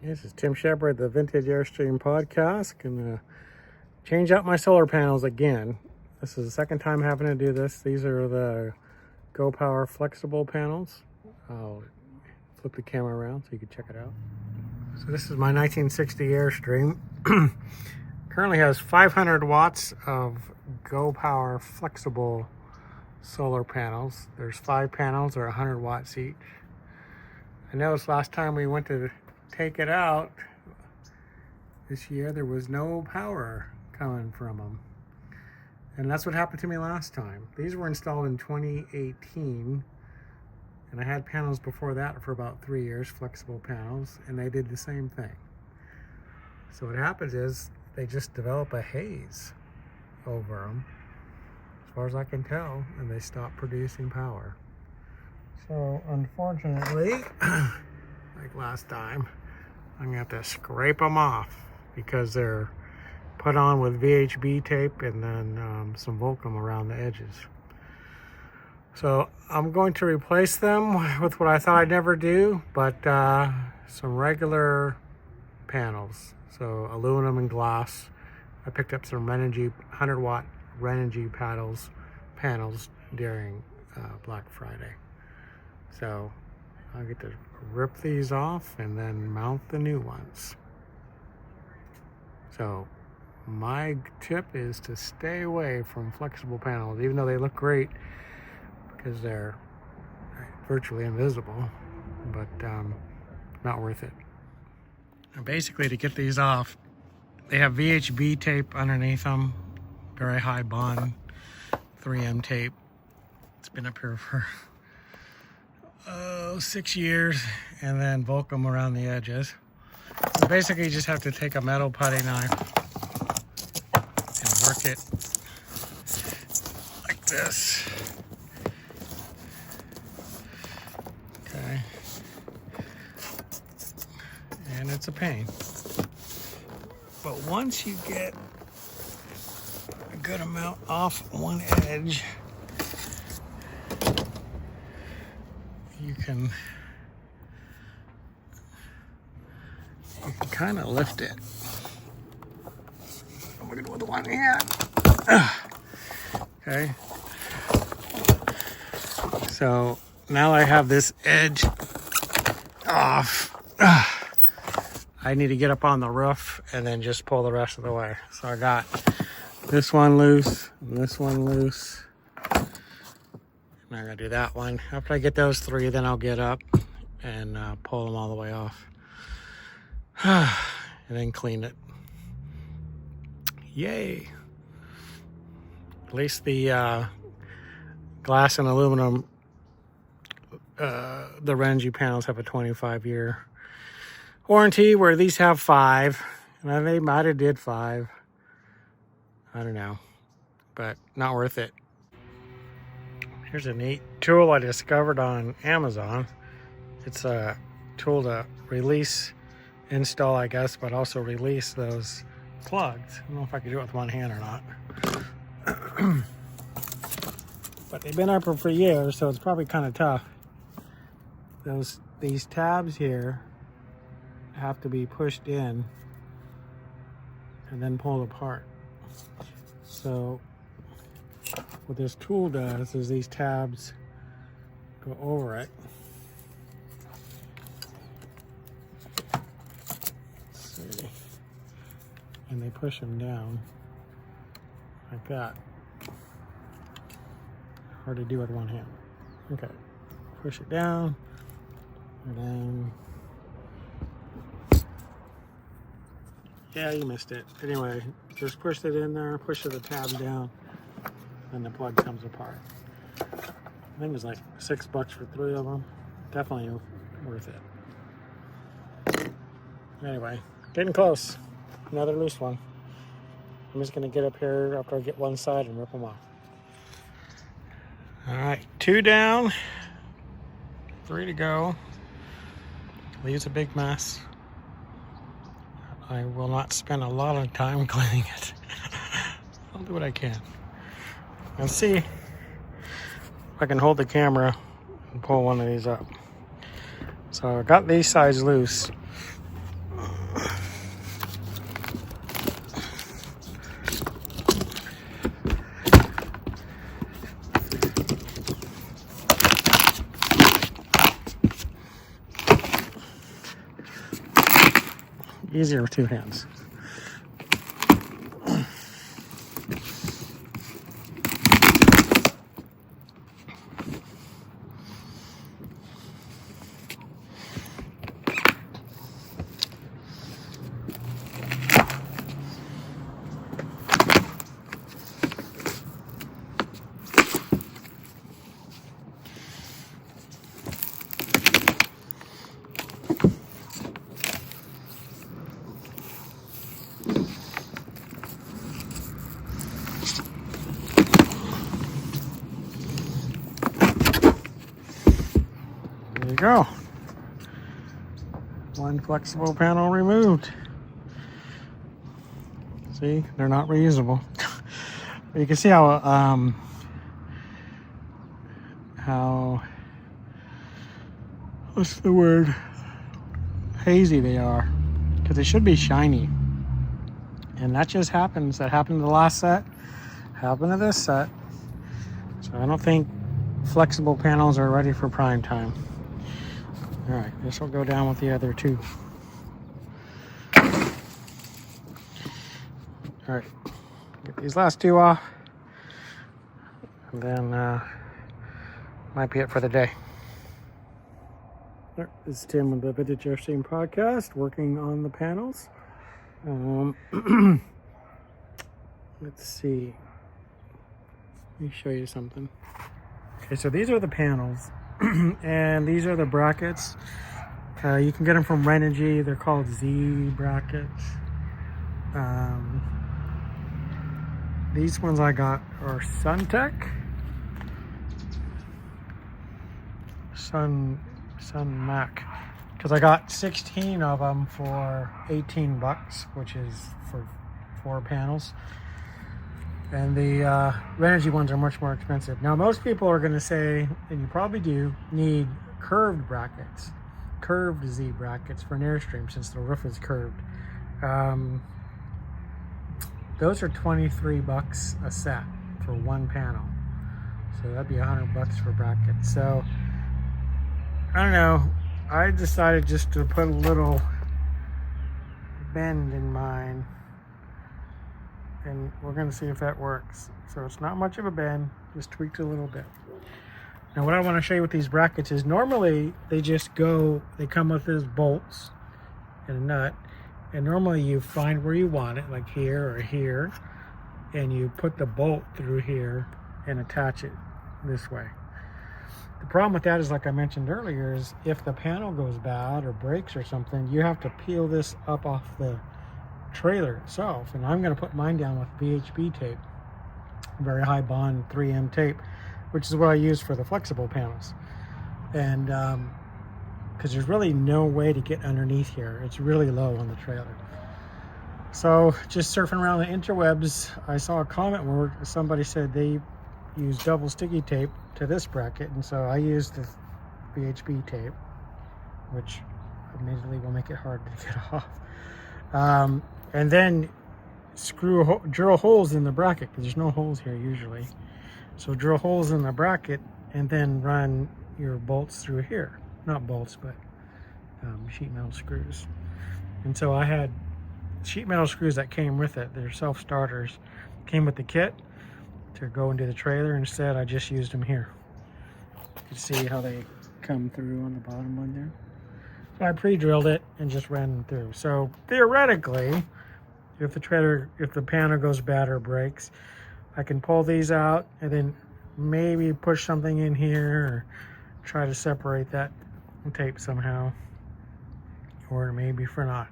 This is Tim Shepard, the Vintage Airstream podcast. Gonna change out my solar panels again. This is the second time having to do this. These are the Go Power flexible panels. I'll flip the camera around so you can check it out. So this is my 1960 Airstream. Currently has 500 watts of Go Power flexible solar panels. There's 5 panels or 100 watts each. I noticed last time we went to take it out this year, there was no power coming from them. And that's what happened to me last time. These were installed in 2018, and I had panels before that for about 3 years, flexible panels, and they did the same thing. So what happens is they just develop a haze over them, as far as I can tell, and they stop producing power. So unfortunately, like last time, I'm gonna have to scrape them off because they're put on with VHB tape and then some Volcom around the edges. So I'm going to replace them with what I thought I'd never do, but some regular panels. So aluminum and glass. I picked up some Renogy 100 watt Renogy panels during Black Friday. So I'll get to rip these off and then mount the new ones. So my tip is to stay away from flexible panels, even though they look great because they're virtually invisible, but not worth it. And basically, to get these off, they have VHB tape underneath them, very high bond 3M tape. It's been up here for 6 years, and then Volcom around the edges. So basically you just have to take a metal putty knife and work it like this. Okay. And it's a pain. But once you get a good amount off one edge, you can kind of lift it. I'm gonna do it with one hand. Okay. So now I have this edge off. I need to get up on the roof and then just pull the rest of the way. So I got this one loose and this one loose. I'm not gonna do that one. After I get those 3, then I'll get up and pull them all the way off. And then clean it. Yay! At least the glass and aluminum, the Renogy panels have a 25-year warranty, where these have 5. And they might have did 5. I don't know. But not worth it. Here's a neat tool I discovered on Amazon. It's a tool to install, I guess, but also release those plugs. I don't know if I can do it with one hand or not. But they've been up for years, so it's probably kind of tough. These tabs here have to be pushed in and then pulled apart. So what this tool does is these tabs go over it. Let's see. And they push them down like that. Hard to do with one hand. Okay. Push it down and then, yeah, you missed it. Anyway, just push it in there, push the tabs down, and the plug comes apart. I think it was like $6 for 3 of them. Definitely worth it. Anyway, getting close. Another loose one. I'm just gonna get up here after I get one side and rip them off. All right, 2 down, 3 to go. Leaves a big mess. I will not spend a lot of time cleaning it. I'll do what I can. Let's see if I can hold the camera and pull one of these up. So I got these sides loose. easier with two hands. There you go. One flexible panel removed. See, they're not reusable. You can see how what's the word? Hazy they are, because they should be shiny. And that just happens. That happened to the last set, happened to this set. So I don't think flexible panels are ready for prime time. All right, this will go down with the other two. All right, get these last two off, and then might be it for the day. All right, this is Tim with the Vintage Airstream podcast, working on the panels. Let's see. Let me show you something. Okay, so these are the panels, and these are the brackets. You can get them from Renogy. They're called Z brackets. These ones I got are Sun Mac, because I got 16 of them for 18 bucks, which is for 4 panels. And the Renogy ones are much more expensive. Now, most people are going to say, and you probably do, need curved brackets, curved Z brackets for an Airstream, since the roof is curved. Those are 23 bucks a set for one panel. So that'd be 100 bucks for brackets. So I don't know. I decided just to put a little bend in mine, and we're going to see if that works. So it's not much of a bend, just tweaked a little bit. Now what I want to show you with these brackets is, normally they come with these bolts and a nut, and normally you find where you want it, like here or here, and you put the bolt through here and attach it this way. The problem with that is, like I mentioned earlier, is if the panel goes bad or breaks or something, you have to peel this up off the trailer itself. And I'm going to put mine down with VHB tape, very high bond 3M tape, which is what I use for the flexible panels. And because there's really no way to get underneath here, it's really low on the trailer. So just surfing around the interwebs, I saw a comment where somebody said they use double sticky tape to this bracket, and so I used the VHB tape, which admittedly will make it hard to get off. And then drill holes in the bracket, because there's no holes here usually. So drill holes in the bracket and then run your bolts through here. Not bolts, but sheet metal screws. And so I had sheet metal screws that came with it. They're self-starters. Came with the kit to go into the trailer. Instead, I just used them here. You can see how they come through on the bottom one there. So I pre-drilled it and just ran them through. So theoretically, if the panel goes bad or breaks, I can pull these out and then maybe push something in here or try to separate that tape somehow, or maybe for not.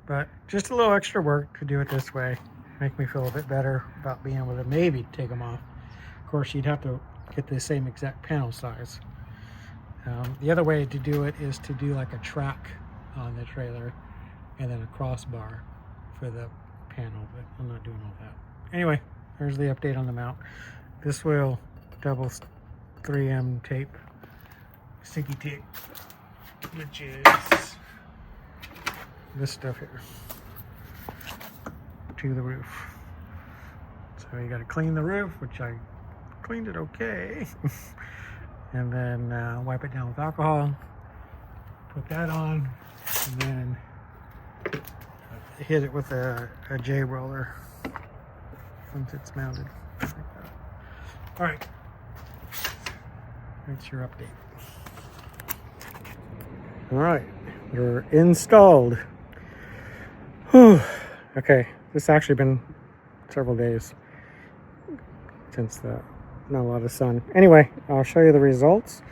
But just a little extra work to do it this way. Make me feel a bit better about being able to maybe take them off. Of course, you'd have to get the same exact panel size. The other way to do it is to do like a track on the trailer and then a crossbar for the panel, but I'm not doing all that. Anyway, there's the update on the mount. This will double 3M tape, sticky tape, which is this stuff here, to the roof. So you got to clean the roof, which I cleaned it okay. And then wipe it down with alcohol, put that on, and then hit it with a J roller once it's mounted. Like that. All right, that's your update. All right, you're installed. Whew. Okay, this has actually been several days since not a lot of sun. Anyway, I'll show you the results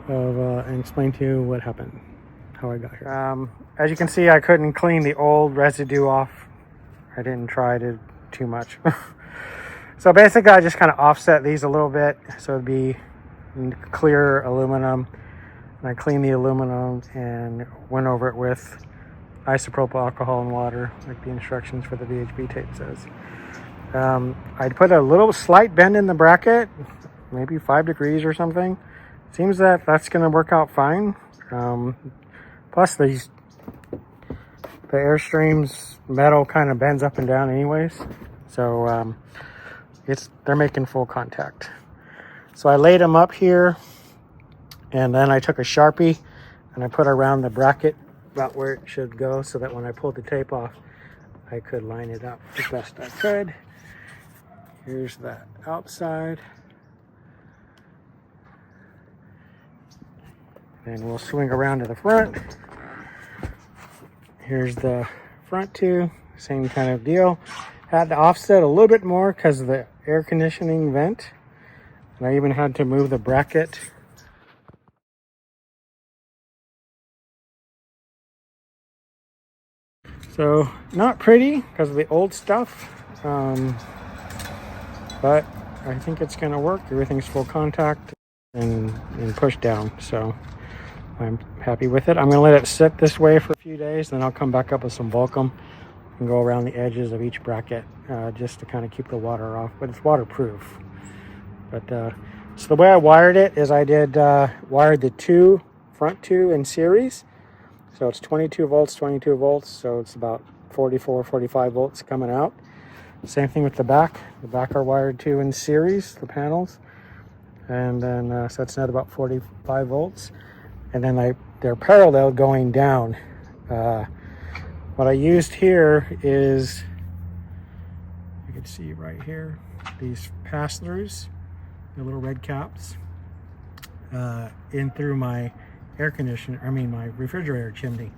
of and explain to you what happened, how I got here. As you can see, I couldn't clean the old residue off. I didn't try to too much. So basically, I just kind of offset these a little bit so it'd be clear aluminum. And I cleaned the aluminum and went over it with isopropyl alcohol and water, like the instructions for the VHB tape says. I'd put a little slight bend in the bracket, maybe 5 degrees or something. Seems that that's going to work out fine. Plus the Airstream's metal kind of bends up and down anyways. So they're making full contact. So I laid them up here, and then I took a Sharpie and I put around the bracket about where it should go, so that when I pulled the tape off, I could line it up as best I could. Here's the outside. And we'll swing around to the front. Here's the front two, same kind of deal. Had to offset a little bit more because of the air conditioning vent. And I even had to move the bracket. So not pretty because of the old stuff, but I think it's going to work. Everything's full contact and pushed down, so I'm happy with it. I'm going to let it sit this way for a few days, then I'll come back up with some Volcom and go around the edges of each bracket just to kind of keep the water off, but it's waterproof. But so the way I wired it is I did wired the front two in series. So it's 22 volts, so it's about 44, 45 volts coming out. Same thing with the back. The back are wired to in series, the panels. And then, so that's another about 45 volts. And then they're parallel going down. What I used here is, you can see right here, these pass-throughs, the little red caps, in through my my refrigerator chimney.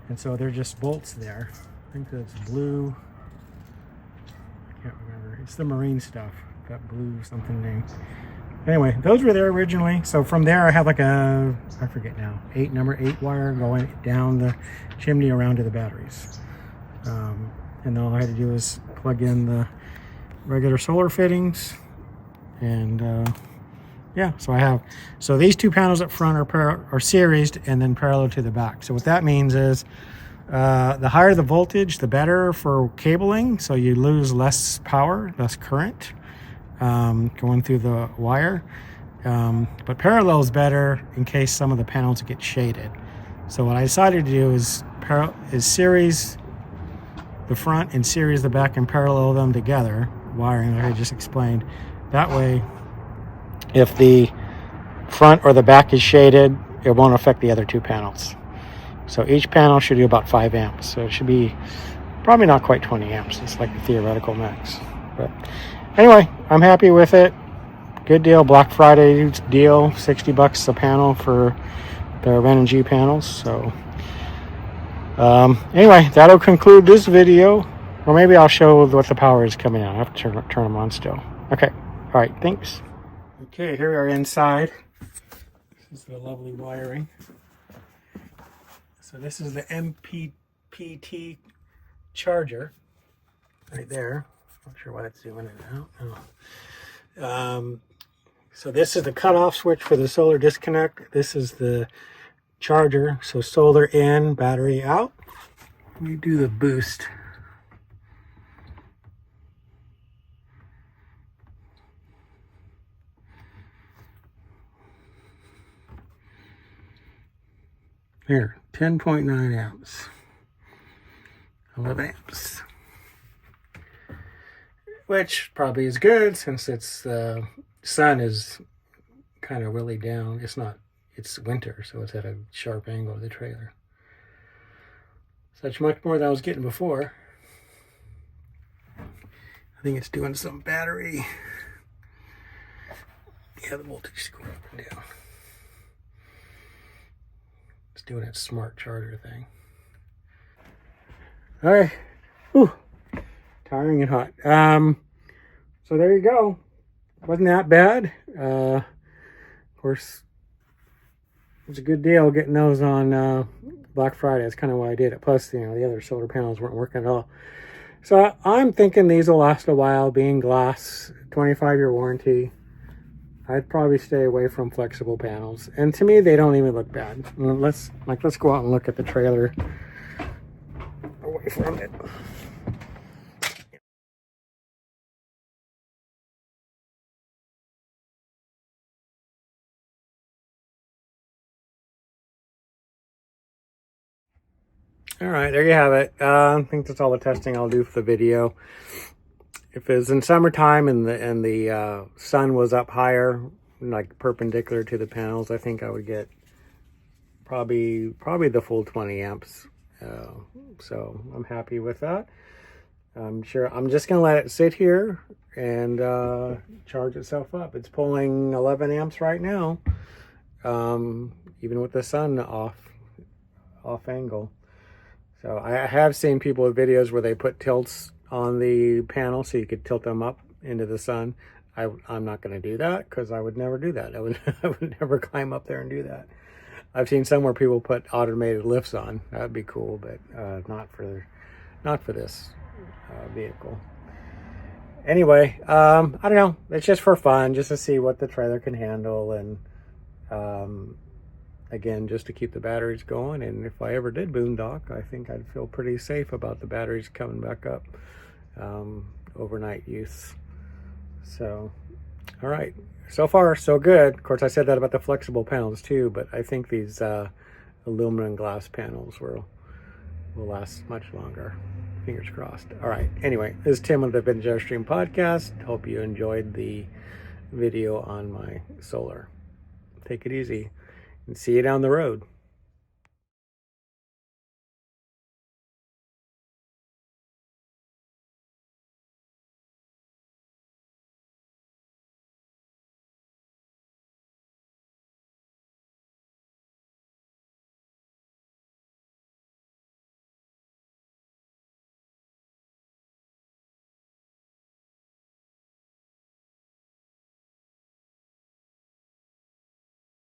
And so they're just bolts there. I think that's blue. I can't remember. It's the marine stuff. That blue something name. Anyway, those were there originally. So from there I have like I forget now, number 8 wire going down the chimney around to the batteries. And all I had to do is plug in the regular solar fittings and yeah, so these two panels up front are seriesed and then parallel to the back. So what that means is the higher the voltage, the better for cabling. So you lose less power, less current going through the wire. But parallel is better in case some of the panels get shaded. So what I decided to do is series the front and series the back and parallel them together, wiring like I just explained. That way, if the front or the back is shaded, it won't affect the other two panels. So each panel should do about 5 amps. So it should be probably not quite 20 amps. It's like the theoretical max. But anyway, I'm happy with it. Good deal. Black Friday deal. $60 a panel for the Renogy panels. So anyway, that'll conclude this video. Or maybe I'll show what the power is coming out. I have to turn them on still. Okay. All right. Thanks. Okay, here we are inside. This is the lovely wiring. So this is the MPPT charger right there. Not sure why it's doing it now. Oh. So this is the cutoff switch for the solar disconnect. This is the charger. So solar in, battery out. Let me do the boost. Here, 10.9 amps. 11 amps. Which probably is good since it's the sun is kind of really down. It's winter, so it's at a sharp angle of the trailer. Such much more than I was getting before. I think it's doing some battery. Yeah, the voltage is going up and down. It's doing its smart charger thing. All right. Whew. Tiring and hot. So there you go. Wasn't that bad. Of course, it's a good deal getting those on Black Friday. That's kind of why I did it. Plus, you know, the other solar panels weren't working at all. So I'm thinking these will last a while, being glass, 25-year warranty. I'd probably stay away from flexible panels. And to me, they don't even look bad. Let's go out and look at the trailer away from it. All right, there you have it. I think that's all the testing I'll do for the video. If it was in summertime and the sun was up higher, like perpendicular to the panels, I think I would get probably the full 20 amps. So I'm happy with that. I'm sure I'm just gonna let it sit here and charge itself up. It's pulling 11 amps right now, even with the sun off angle. So I have seen people with videos where they put tilts on the panel so you could tilt them up into the sun. I'm not going to do that because I would never do that. I would never climb up there and do that. I've seen some where people put automated lifts on. That would be cool, but not for this vehicle. Anyway, I don't know. It's just for fun, just to see what the trailer can handle, and again, just to keep the batteries going. And if I ever did boondock, I think I'd feel pretty safe about the batteries coming back up, overnight use. So, all right. So far, so good. Of course, I said that about the flexible panels too, but I think these aluminum glass panels will last much longer. Fingers crossed. All right. Anyway, this is Tim with the Vintage Airstream podcast. Hope you enjoyed the video on my solar. Take it easy and see you down the road.